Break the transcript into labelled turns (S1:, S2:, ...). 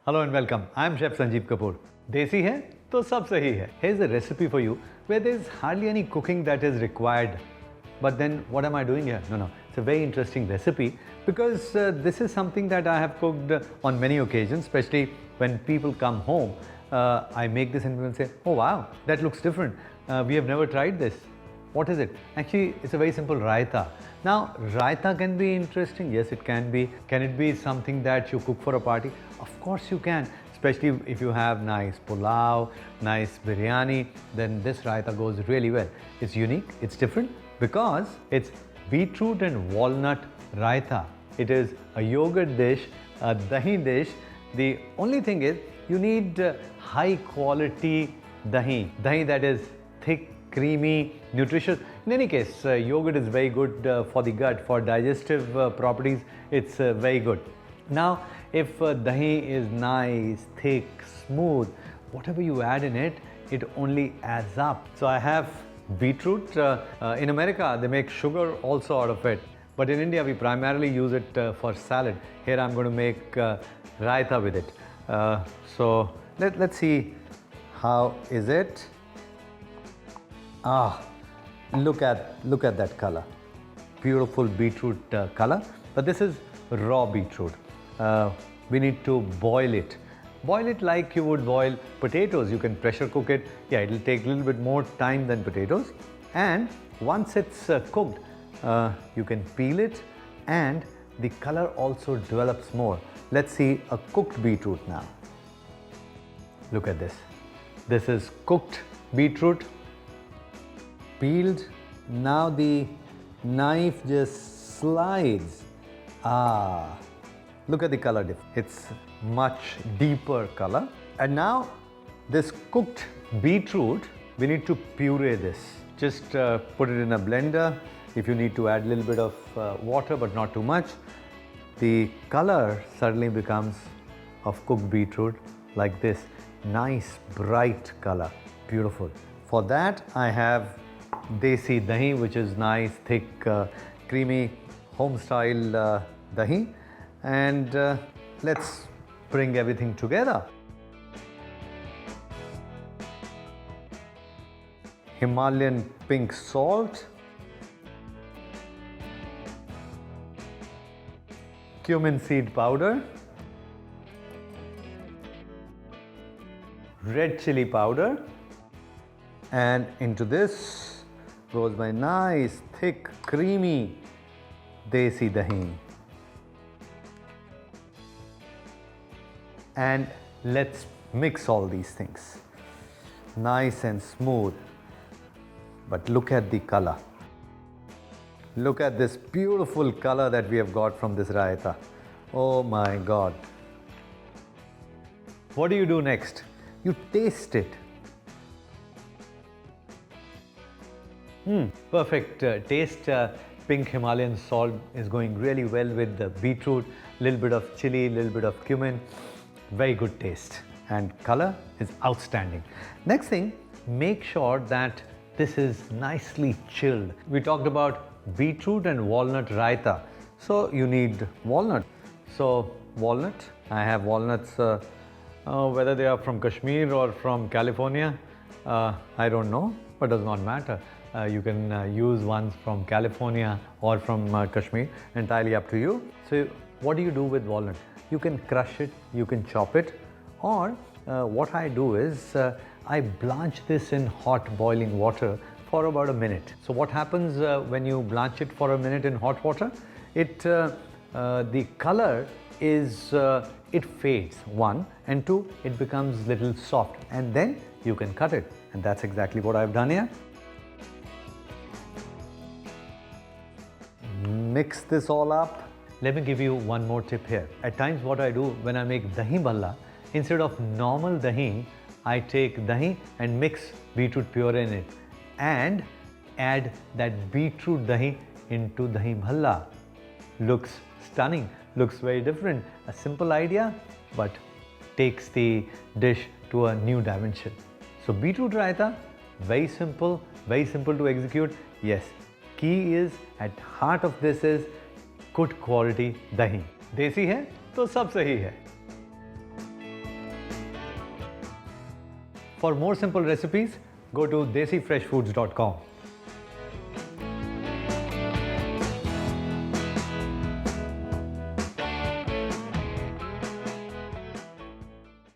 S1: Hello and welcome. I'm Chef Sanjeev Kapoor. Desi hai to sab sahi hai. Here's a recipe for you where there's hardly any cooking that is required. But then what am I doing here? No. It's a very interesting recipe because this is something that I have cooked on many occasions, especially when people come home. I make this and people say, oh wow, that looks different. We have never tried this. What is it? Actually, it's a very simple raita. Now, raita can be interesting. Yes, it can be. Can it be something that you cook for a party? Of course you can. Especially if you have nice pulao, nice biryani, then this raita goes really well. It's unique, it's different because it's beetroot and walnut raita. It is a yogurt dish, a dahi dish. The only thing is you need high quality dahi. Dahi that is thick, creamy, nutritious. In any case, yogurt is very good for the gut, for digestive properties. It's very good. Now, if dahi is nice, thick, smooth, whatever you add in it, it only adds up. So I have beetroot. In America, they make sugar also out of it. But in India, we primarily use it for salad. Here I'm going to make raita with it. So let's see how is it. Look at that color. Beautiful beetroot color. But this is raw beetroot. We need to boil it. Boil it like you would boil potatoes. You can pressure cook it. Yeah, it'll take a little bit more time than potatoes. And once it's cooked, you can peel it and the color also develops more. Let's see a cooked beetroot now. Look at this. This is cooked beetroot. Peeled. Now the knife just slides. Look at the color difference. It's much deeper color. And now this cooked beetroot, we need to puree this. Just put it in a blender. If you need to add a little bit of water, but not too much. The color suddenly becomes of cooked beetroot like this. Nice bright color. Beautiful. For that I have desi dahi, which is nice, thick, creamy, home style dahi. And let's bring everything together. Himalayan pink salt, cumin seed powder, red chili powder, and into this goes my nice, thick, creamy desi dahi. And let's mix all these things. Nice and smooth. But look at the color. Look at this beautiful color that we have got from this raita. Oh my God. What do you do next? You taste it. Perfect taste. Pink Himalayan salt is going really well with the beetroot, little bit of chili, little bit of cumin. Very good taste, and color is outstanding. Next thing, make sure that this is nicely chilled. We talked about beetroot and walnut raita. So you need walnut. So walnut, I have walnuts, whether they are from Kashmir or from California, I don't know, but does not matter. You can use ones from California or from Kashmir, entirely up to you. So what do you do with walnut? You can crush it, you can chop it, or what I do is I blanch this in hot boiling water for about a minute. So what happens when you blanch it for a minute in hot water? The color is, it fades, one, and two, it becomes little soft, and then you can cut it. And that's exactly what I've done here. Mix this all up. Let me give you one more tip here. At times what I do when I make dahi bhalla, instead of normal dahi, I take dahi and mix beetroot puree in it and add that beetroot dahi into dahi bhalla. Looks stunning, looks very different. A simple idea, but takes the dish to a new dimension. So beetroot raita, very simple to execute. Yes, key is, at heart of this is good quality dahi. Desi hai to sab sahi hai. For more simple recipes, go to desifreshfoods.com.